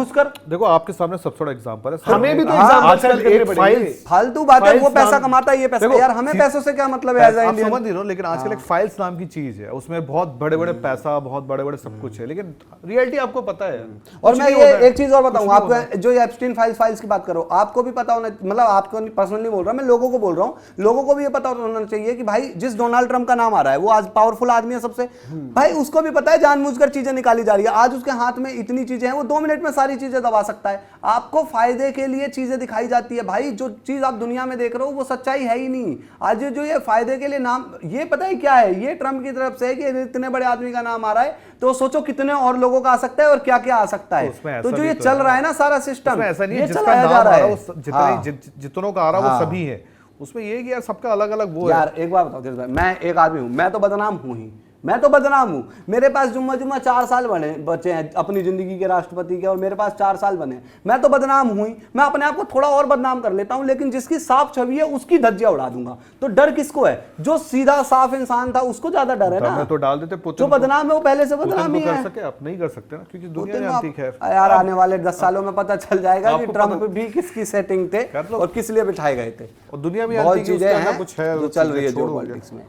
जानबूझकर। देखो आपके सामने सबसे बड़ा एग्जांपल है, हमें भी तो एग्जांपल सेट करने पड़ेंगे। फालतू बात है, वो पैसा कमाता है, ये पैसा यार हमें पैसों से क्या मतलब है एज अ इंडियन। समझ नहीं रहा, लेकिन आजकल एक फाइल्स नाम की चीज है, उसमें बहुत बड़े बड़े पैसा, बहुत बड़े बड़े सब कुछ है, लेकिन रियलिटी आपको पता है। और मैं ये एक चीज और बताऊं आपको, जो एप्स्टीन फाइल्स की बात करो, आपको भी पता होना, मतलब आपको पर्सनली बोल रहा हूं, मैं लोगों को बोल रहा हूं, लोगों को भी ये पता होना चाहिए कि भाई जिस डोनाल्ड ट्रंप का नाम आ रहा है वो आज पावरफुल आदमी है सबसे, भाई उसको भी पता है जानबूझकर चीजें निकाली जा रही है। आज उसके हाथ में इतनी चीजें हैं, वो 2 मिनट में सारी चीजें दबा सकता है। आपको फायदे के लिए चीजें दिखाई जाती है भाई, जो चीज आप दुनिया में देख रहे हो वो सच्चाई है ही नहीं। आज जो ये फायदे के लिए नाम, ये पता है क्या है, ये ट्रंप की तरफ से है कि इतने बड़े आदमी का नाम आ रहा है, तो सोचो कितने और लोगों का आ सकता है और क्या क्या आ सकता है। तो जो ये चल रहा है ना सारा सिस्टम, ऐसा नहीं है जिसका नाम आ रहा है, जितनों का आ रहा है वो सभी है, उसमें ये कि यार सबका अलग अलग वो यार एक बात बताओ, मैं एक आदमी हूं, मैं तो बदनाम हूं ही, मैं तो बदनाम हूं। मेरे पास जुम्मा 4 साल बचे हैं अपनी जिंदगी के राष्ट्रपति के, और मेरे पास 4 साल बने, मैं तो बदनाम हूं ही। मैं अपने आप को थोड़ा और बदनाम कर लेता हूं, लेकिन जिसकी साफ छवि है उसकी धज्जियां उड़ा दूंगा। तो डर किसको है? जो सीधा साफ इंसान था उसको ज्यादा डर है ना। तो डाल देते, जो बदनाम है वो पहले से बदनाम ही है। आप नहीं कर सकते ना, क्योंकि दुनिया जानती है यार। आने वाले 10 सालों में पता चल जाएगा कि ट्रंप भी किसकी सेटिंग थे और किस लिए बिठाए गए थे। और दुनिया में बहुत चीजें हैं कुछ है जो चल रही है पॉलिटिक्स में।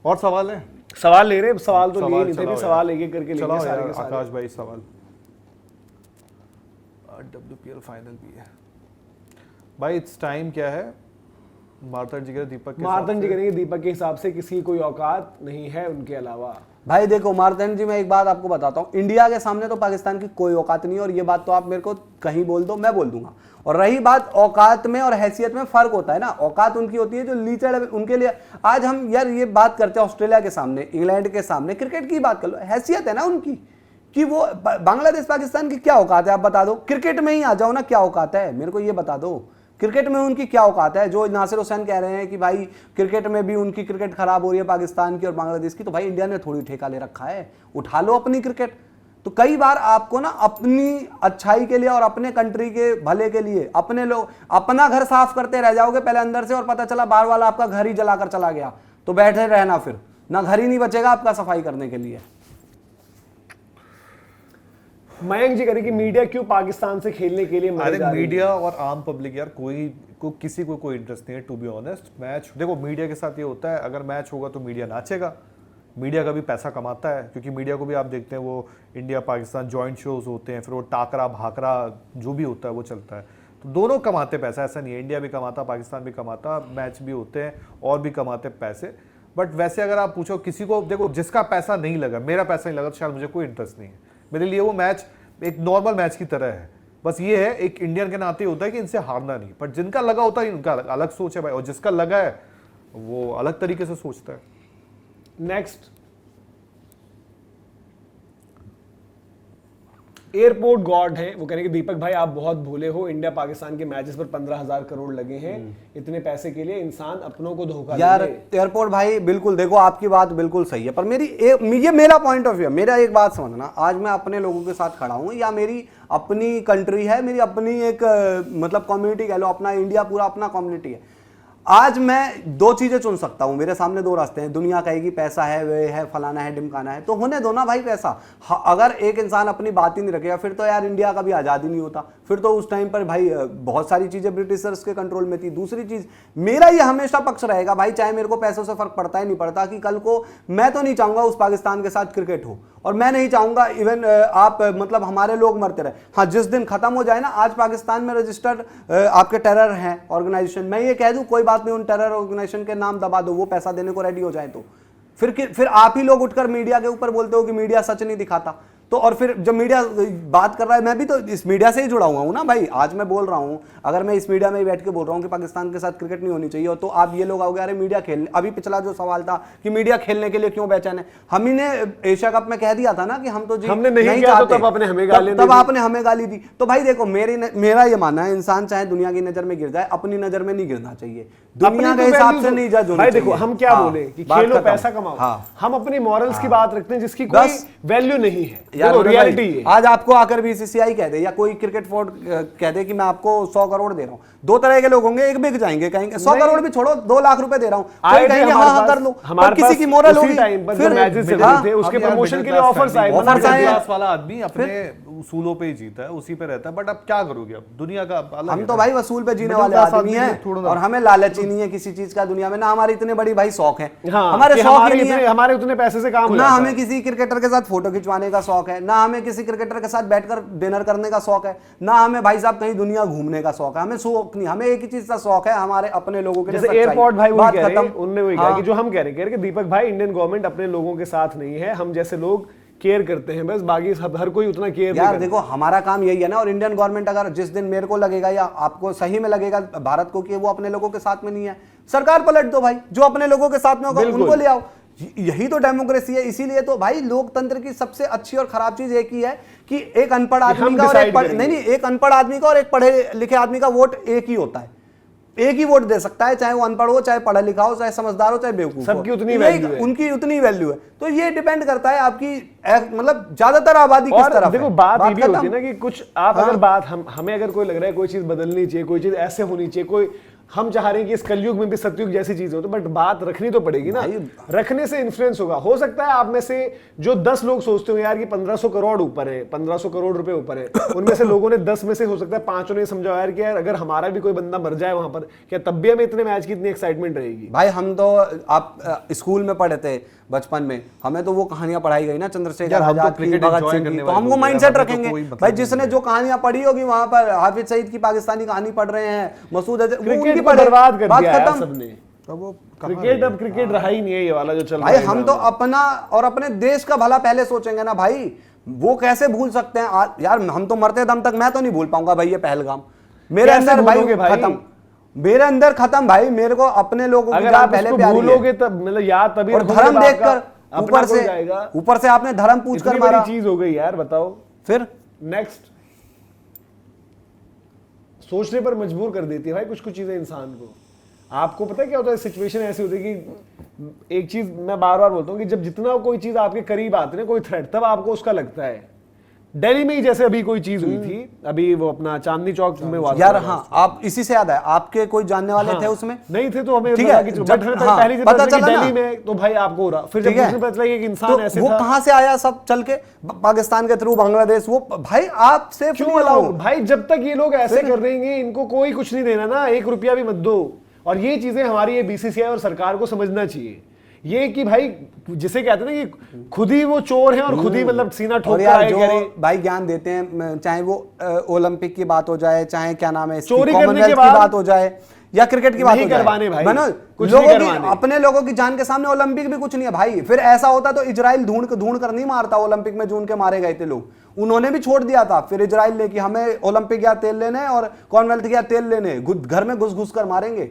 और सवाल है? सवाल ले रहे, सवाल तो लिए नहीं थे, सवाल एक एक करके लेंगे सारे के सारे। आकाश भाई सवाल, WPL फाइनल भी है भाई, इट्स टाइम क्या है? मार्तन जी कह रहे दीपक के हिसाब से किसी कोई औकात नहीं है उनके अलावा। भाई देखो मार्तन जी, मैं एक बात आपको बताता हूं, इंडिया के सामने तो पाकिस्तान की कोई औकात नहीं है, और ये बात तो आप मेरे को कहीं बोल दो मैं बोल दूंगा। और रही बात औकात में और हैसियत में, फर्क होता है ना। औकात उनकी होती है जो लीचड़ उनके लिए। आज हम यार ये बात करते हैं ऑस्ट्रेलिया के सामने, इंग्लैंड के सामने, क्रिकेट की बात कर लो, हैसियत है ना उनकी कि वो बांग्लादेश पाकिस्तान की क्या औकात है आप बता दो। क्रिकेट में ही आ जाओ ना, क्या औकात है मेरे को ये बता दो, क्रिकेट में उनकी क्या औकात है। जो नासिर हुसैन कह रहे हैं कि भाई क्रिकेट में भी उनकी क्रिकेट खराब हो रही है पाकिस्तान की और बांग्लादेश की, तो भाई इंडिया ने थोड़ी ठेका ले रखा है, उठा लो अपनी क्रिकेट। तो कई बार आपको ना अपनी अच्छाई के लिए और अपने कंट्री के भले के लिए अपने लोग अपना घर साफ करते रह जाओगे पहले अंदर से, और पता चला बाहर वाला आपका घर ही जलाकर चला गया, तो बैठे रहना, फिर ना घर ही नहीं बचेगा आपका सफाई करने के लिए। मयंक जी करें कि मीडिया क्यों पाकिस्तान से खेलने के लिए मरे जा रही है? मीडिया और आम पब्लिक यार किसी को कोई इंटरेस्ट नहीं है, टू बी ऑनेस्ट। मैच देखो, मीडिया के साथ ये होता है, अगर मैच होगा तो मीडिया नाचेगा, मीडिया का भी पैसा कमाता है, क्योंकि मीडिया को भी आप देखते हैं वो इंडिया पाकिस्तान जॉइंट शोज होते हैं, फिर वो टाकरा भाकरा जो भी होता है वो चलता है, तो दोनों कमाते पैसा, ऐसा नहीं है, इंडिया भी कमाता, पाकिस्तान भी कमाता, मैच भी होते हैं और भी कमाते पैसे। बट वैसे अगर आप पूछो किसी को, देखो जिसका पैसा नहीं लगा, मेरा पैसा नहीं लगा, तो शायद मुझे कोई इंटरेस्ट नहीं है, मेरे लिए वो मैच एक नॉर्मल मैच की तरह है। बस ये है एक इंडियन के नाते होता है कि इनसे हारना नहीं, पर जिनका लगा होता है उनका अलग सोच है भाई, और जिसका लगा है वो अलग तरीके से सोचता है। नेक्स्ट, एयरपोर्ट गॉड है, वो कहेंगे दीपक भाई आप बहुत भोले हो, इंडिया पाकिस्तान के मैचेस पर 15,000 करोड़ लगे हैं, इतने पैसे के लिए इंसान अपनों को धोखा यार। एयरपोर्ट भाई बिल्कुल, देखो आपकी बात बिल्कुल सही है, पर ये मेरा पॉइंट ऑफ व्यू है। मेरा एक बात समझना, आज मैं अपने लोगों के साथ खड़ा हूं, या मेरी अपनी कंट्री है, मेरी अपनी एक मतलब कम्युनिटी कह लो, अपना इंडिया पूरा अपना कम्युनिटी है। आज मैं 2 चीजें चुन सकता हूं, मेरे सामने 2 रास्ते हैं। दुनिया कहेगी पैसा है, वे है, फलाना है, ढिमकाना है, तो होने दो ना भाई पैसा। अगर एक इंसान अपनी बात ही नहीं रखेगा, फिर तो यार इंडिया का भी आज़ादी नहीं होता, फिर तो उस टाइम पर भाई बहुत सारी चीजें ब्रिटिशर्स के कंट्रोल में थी। दूसरी चीज, मेरा ये हमेशा पक्ष रहेगा भाई, चाहे मेरे को पैसों से फर्क पड़ता है नहीं पड़ता, कि कल को मैं तो नहीं चाहूंगा उस पाकिस्तान के साथ क्रिकेट हो, और मैं नहीं चाहूंगा इवन आप मतलब हमारे लोग मरते रहे। हाँ, जिस दिन खत्म हो जाए ना, आज पाकिस्तान में रजिस्टर्ड आपके टेरर हैं ऑर्गेनाइजेशन, मैं ये कह दूं कोई बात नहीं, उन टेरर ऑर्गेनाइजेशन के नाम दबा दो, वो पैसा देने को रेडी हो जाए, तो फिर आप ही लोग उठकर मीडिया के ऊपर बोलते हो कि मीडिया सच नहीं दिखाता। तो और फिर जब मीडिया बात कर रहा है, मैं भी तो इस मीडिया से ही जुड़ा हुआ हूं ना भाई। आज मैं बोल रहा हूं, अगर मैं इस मीडिया में ही बैठ के बोल रहा हूं कि पाकिस्तान के साथ क्रिकेट नहीं होनी चाहिए, तो आप ये लोग आओगे अरे मीडिया खेलने, अभी पिछला जो सवाल था कि मीडिया खेलने के लिए क्यों बेचैन है, हम ही ने एशिया कप में कह दिया था ना कि हम तो हमने नहीं चाहते, तब आपने हमें गाली दी। तो भाई देखो, मेरा ये मानना है, इंसान चाहे दुनिया की नजर में गिर जाए, अपनी नजर में नहीं गिरना चाहिए, दुनिया के हिसाब से नहीं जज होना चाहिए। देखो हम क्या बोले कि खेलो पैसा कमाओ, हम अपनी मॉरल्स की बात रखते हैं जिसकी कोई वैल्यू नहीं है। यार देखो, मनोज reality भाई, है। आज आपको आकर बीसीसीआई कह दे या कोई क्रिकेट बोर्ड कह दे कि मैं आपको 100 करोड़ दे रहा हूं, दो तरह के लोग होंगे, एक बिक जाएंगे, कहेंगे 100 करोड़ भी छोड़ो, 2 लाख रुपए दे रहा हूं, आए कोई थे कहेंगे हमारे हाँ हाँ पास- कर लो, हमारे पर किसी पास की मोरल उसी होगी, टाइम पर फिर जब मैचेस चल हाँ, रहे थे उसके अब यार प्रमोशन के middle लिए class ऑफर्स आए, family, offers मना कर आए दिया। हैं। क्लास वाला आदमी अपने उसूलों पे ही जीता है, उसी पे रहता है, बट अब क्या करोगे, अब दुनिया का अलग हम है तो ना। भाई वसूल पे जीने Middle वाले class आदमी आदमी हैं थोड़ा सा- और हमें लालची नहीं है किसी चीज का दुनिया में, ना हमारे इतने बड़ी भाई शौक है, हाँ, हमारे कि शौक ही हमारे नहीं इतने है, हमारे उतने पैसे से काम हो ना जाता हमें है। किसी क्रिकेटर के साथ फोटो खिंचवाने का शौक है, ना हमें किसी क्रिकेटर के साथ बैठकर डिनर करने का शौक है, ना हमें भाई साहब कहीं दुनिया घूमने का शौक है, हमें शौक नहीं, हमें एक ही चीज का शौक है, हमारे अपने लोगों के लिए जैसे सच्चाई। एयरपोर्ट भाई वही बात कह रहे हैं, खत्म। उनने वही कहा हाँ। कि जो हम कह रहे हैं कि दीपक भाई इंडियन गवर्नमेंट अपने लोगों के साथ नहीं है, हम जैसे लोग केयर करते हैं बस, बाकी हर कोई उतना केयर नहीं यार करता। देखो हमारा काम यही है ना, और इंडियन गवर्नमेंट अगर जिस दिन मेरे को लगेगा या आपको सही में लगेगा भारत को कि वो अपने लोगों के साथ में नहीं है, सरकार पलट दो भाई, जो अपने लोगों के साथ में होगा बिल्कुल। उनको ले आओ, यही तो डेमोक्रेसी है। इसीलिए तो भाई लोकतंत्र की सबसे अच्छी और खराब चीज एक ही है कि एक अनपढ़ हम आदमी का और एक decide करेंगे। नहीं एक अनपढ़ आदमी का और एक पढ़े लिखे आदमी का वोट एक ही होता है, एक ही वोट दे सकता है, चाहे वो अनपढ़ हो, चाहे पढ़ा लिखा हो, चाहे समझदार हो, चाहे बेवकूफ हो, सबकी उतनी ये value है। उनकी उतनी वैल्यू है। तो ये डिपेंड करता है आपकी मतलब ज्यादातर आबादी किस और तरफ देखो है। बात ये भी खत्म। होती है ना कि कुछ आप अगर बात हमें अगर कोई लग रहा है कोई चीज बदलनी चाहिए, कोई चीज ऐसे होनी चाहिए, कोई हम चाह रहे हैं कि इस कलयुग में भी सतयुग जैसी चीज हो, तो बट बात रखनी तो पड़ेगी ना, रखने से इन्फ्लुएंस होगा। हो सकता है आप में से जो 10 लोग सोचते हो यार कि 1500 करोड़ ऊपर है, 1500 करोड़ रुपए ऊपर है, उनमें से लोगों ने 10 में से हो सकता है 5 ने समझा यार कि यार अगर हमारा भी कोई बंदा मर जाए वहां पर, क्या तब भी हमें इतने मैच की इतनी एक्साइटमेंट रहेगी? भाई हम तो आप स्कूल में पढ़े थे बचपन में, हमें तो वो कहानियां पढ़ाई गई ना चंद्रशेखर यार, हम तो आजाद की, cricket भगत enjoy सिंह की, करने तो वाले हम वो लोग हैं, माइंडसेट हमें तो रखेंगे। कोई मतलब भाई नहीं जिसने है। जो कहानियां पढ़ी होगी वहां पर, हाफिज सईद की पाकिस्तानी कहानी पढ़ रहे हैं, मसूद अजहर, वो क्रिकेट उनकी को पढ़े, बर्बाद कर बात दिया यार खत्म। सबने। अब वो कहाँ क्रिकेट रह अब क्रिकेट रहा ही नहीं है, ये वाला जो चल रहा भाई है। हम तो अपना और अपने देश का भला पहले सोचेंगे ना भाई, वो कैसे भूल सकते हैं यार, हम तो मरते दम तक मैं तो नहीं भूल पाऊंगा भाई ये पहलगाम, मेरे कैसे अंदर भूलोगे भाई भाई? खत्म, मेरे अंदर खत्म भाई, मेरे को अपने लोगों की अगर जान आप पहले इसको प्यारी है। भूलोगे तब मतलब याद तभी और रखोगे धर्म जब देखकर आपका अपना कोई जाएगा। ऊपर से आपने धर्म पूछ कर इतनी मारा, बड़ी चीज हो गई यार, बताओ फिर नेक्स्ट। सोचने पर मजबूर कर देती है भाई कुछ कुछ चीजें इंसान को। आपको पता है क्या होता है, सिचुएशन ऐसी होती है कि एक चीज मैं बार बार बोलता हूँ कि जब जितना कोई चीज आपके करीब आती है ना, कोई थ्रेट, तब आपको उसका लगता है। दिल्ली में ही जैसे अभी कोई चीज हुई थी, अभी वो अपना चांदनी चौक में हुआ था। यार हाँ, आप इसी से याद है, आपके कोई जानने वाले हाँ, थे उसमें? नहीं थे तो हमें ठीक लगा है, कि जब- बट हमें हाँ, पहली चीज पता पता चला चला दिल्ली ना। में तो भाई आपको हो रहा, फिर जब ठीक है, दूसरी पता चला कि एक इंसान ऐसे वो था। कहां से आया सब चल के पाकिस्तान के थ्रू बांग्लादेश, वो भाई आप से क्यों अलाउ भाई, जब तक ये लोग ऐसे कर देंगे इनको कोई कुछ नहीं देना ना, 1 रुपया भी मत दो। और ये चीजें हमारी ये बीसीसीआई और सरकार को समझना चाहिए, ये कि भाई जिसे कहते हैं ना कि खुद ही वो चोर हैं और खुद ही मतलब सीना ठोक और कर यार आए जो करें। भाई ज्ञान देते हैं, चाहे वो ओलंपिक की बात हो जाए, चाहे क्या नाम है चोरी करने के कॉमनवेल्थ की बाद बात हो जाए या क्रिकेट की बात नहीं हो जाए, करवाने भाई, मनोज, कुछ लोगों नहीं की करवाने। अपने लोगों की जान के सामने ओलंपिक भी कुछ नहीं है भाई। फिर ऐसा होता तो इजराइल ढूंढ कर नहीं मारता, ओलंपिक में जो उनके मारे गए थे लोग, उन्होंने भी छोड़ दिया था। फिर इजराइल ने कि हमें ओलंपिक या तेल लेने और कॉमनवेल्थ या तेल लेने, घर में घुस कर मारेंगे।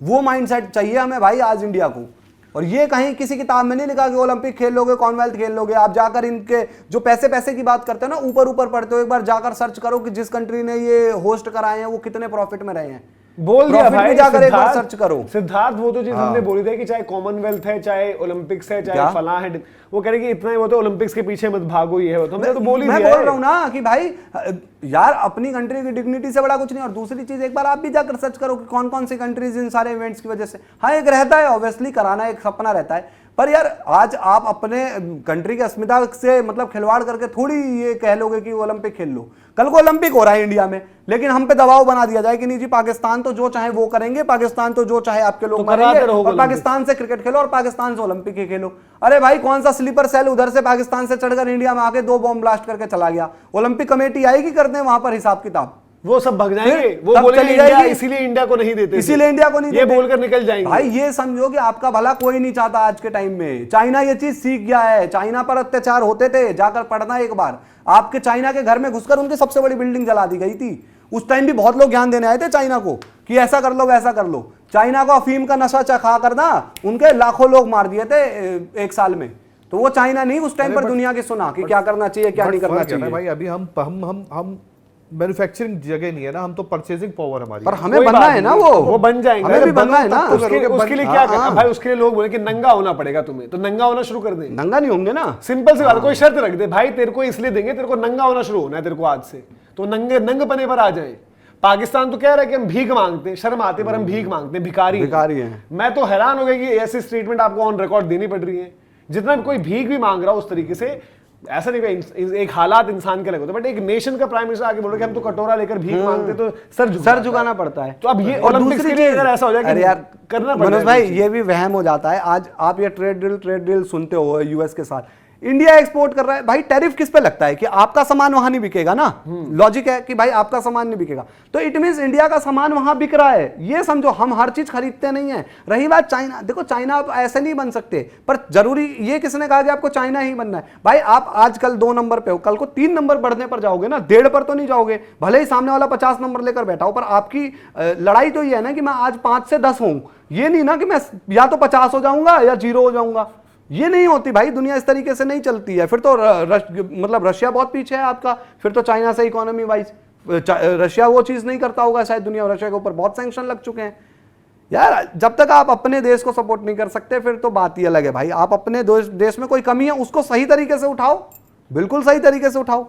वो माइंडसेट चाहिए हमें भाई आज इंडिया को। और ये कहीं किसी किताब में नहीं लिखा कि ओलंपिक खेल लोगे, कॉमनवेल्थ खेल लोगे। आप जाकर इनके जो पैसे की बात करते हो ना, ऊपर पढ़ते हो, एक बार जाकर सर्च करो कि जिस कंट्री ने ये होस्ट कराए हैं वो कितने प्रॉफिट में रहे हैं। बोल दिया Profit भाई, में जाकर एक बार सिद्धार्थ- सर्च करो। सिद्धार्थ वो तो चीज हमने बोली थी कि चाहे कॉमनवेल्थ है, चाहे ओलंपिक्स है, चाहे क्या? फलां है, वो कह रहे कि इतना ही वो तो ओलंपिक्स के पीछे मत भागो, ये है वो तो हमने तो बोल ही मैं दिया बोल है। रहा हूं ना कि भाई यार अपनी कंट्री की डिग्निटी से बड़ा कुछ नहीं। और दूसरी चीज एक बार आप भी जाकर सर्च करो कि कौन कौन सी कंट्रीज इन सारे इवेंट्स की वजह से, हाँ एक रहता है ऑब्वियसली कराना, एक सपना रहता है, पर यार आज आप अपने कंट्री की अस्मिता से मतलब खिलवाड़ करके थोड़ी ये कह लोगे कि ओलंपिक खेल लो। कल को ओलंपिक हो रहा है इंडिया में, लेकिन हम पे दबाव बना दिया जाए कि नहीं जी पाकिस्तान तो जो चाहे वो करेंगे, पाकिस्तान तो जो चाहे आपके लोग तो मारेंगे, कराते रहो और ओलंपिक। पाकिस्तान से क्रिकेट खेलो और पाकिस्तान से ओलंपिक ही खेलो। अरे भाई कौन सा स्लीपर सेल उधर से पाकिस्तान से चढ़कर इंडिया में आके 2 बॉम्ब ब्लास्ट करके चला गया। ओलंपिक कमेटी आएगी करते हैं वहां पर हिसाब किताब, वो सब भग जाएंगे, फिर वो तब बोलेंगे चली इंडिया, जाएगी। इसीलिए इंडिया को नहीं देते थे। इसीलिए इंडिया को नहीं ये देते। बोलकर निकल जाएंगे। भाई ये समझो कि आपका भला कोई नहीं चाहता आज के टाइम में। चाइना ये चीज सीख गया है, चाइना पर अत्याचार होते थे, जाकर पढ़ना एक बार। आपके चाइना के घर में घुसकर उनकी सबसे बड़ी बिल्डिंग जला दी गई थी। उस टाइम भी बहुत लोग ज्ञान देने आए थे चाइना को कि ऐसा कर लो वैसा कर लो। चाइना को अफीम का नशा चखा कर ना उनके लाखों लोग मार दिए थे 1 साल में। तो वो चाइना नहीं उस टाइम पर दुनिया की सुना कि क्या करना चाहिए क्या नहीं करना चाहिए। भाई अभी हम मैन्युफैक्चरिंग जगह नहीं है ना, हम तो परचेजिंग पावर हमारी पर है। हमें कोई बनना बात है ना, नहीं, वो बन जाएंगे। हमें भी बनना है ना। उसके लिए क्या करना भाई, उसके लिए लोग बोले कि नंगा होना पड़ेगा तुम्हें, तो नंगा होना शुरू कर देंगे। नंगा नहीं होंगे ना, सिंपल सी बात, कोई शर्त रख दे भाई, तेरे को इसलिए देंगे, तेरे को नंगा होना शुरू होना है तेरे को आज से, तो नंगपने पर आ जाए। पाकिस्तान तो कह रहा है कि हम भीख मांगते हैं, शर्म आती है पर हम भीख मांगते हैं, भिखारी हैं। मैं तो हैरान हो गया कि ऐसी स्टेटमेंट आपको ऑन रिकॉर्ड देनी पड़ रही है। जितना भी कोई भीख भी मांग रहा हो उस तरीके से, ऐसा नहीं कि एक हालात इंसान के लगे होते, बट एक नेशन का प्राइम मिनिस्टर आके बोल रहा है कि हम तो कटोरा लेकर भीख मांगते, तो सर झुकाना पड़ता है। तो अब ये और ओलंपिक्स के लिए अगर ऐसा हो जाए कि अरे यार करना पड़ता है मनोज भाई, ये भी वहम हो जाता है। आज आप ये ट्रेड डील सुनते हो यूएस के साथ, इंडिया एक्सपोर्ट कर रहा है भाई, टैरिफ किस पे लगता है कि आपका सामान वहां नहीं बिकेगा ना। लॉजिक है कि भाई आपका सामान नहीं बिकेगा, तो इट मींस इंडिया का सामान वहां बिक रहा है, ये समझो। हम हर चीज खरीदते नहीं है। रही बात चाइना, देखो चाइना आप ऐसे नहीं बन सकते, पर जरूरी ये किसने कहा कि आपको चाइना ही बनना है? भाई आप आजकल 2 नंबर पे हो, कल को 3 नंबर बढ़ने पर जाओगे ना, 1.5 पर तो नहीं जाओगे। भले ही सामने वाला 50 नंबर लेकर बैठा हो, पर आपकी लड़ाई तो ये है ना कि मैं आज 5 से 10 हूं, ये नहीं ना कि मैं या तो 50 हो जाऊंगा या 0 हो जाऊंगा। ये नहीं होती भाई, दुनिया इस तरीके से नहीं चलती है। फिर तो मतलब रशिया बहुत पीछे है आपका, फिर तो चाइना से इकोनॉमी वाइज रशिया वो चीज नहीं करता होगा शायद दुनिया, रशिया के ऊपर बहुत सैंक्शन लग चुके हैं यार। जब तक आप अपने देश को सपोर्ट नहीं कर सकते, फिर तो बात ही अलग है भाई। आप अपने देश में कोई कमी है उसको सही तरीके से उठाओ, बिल्कुल सही तरीके से उठाओ।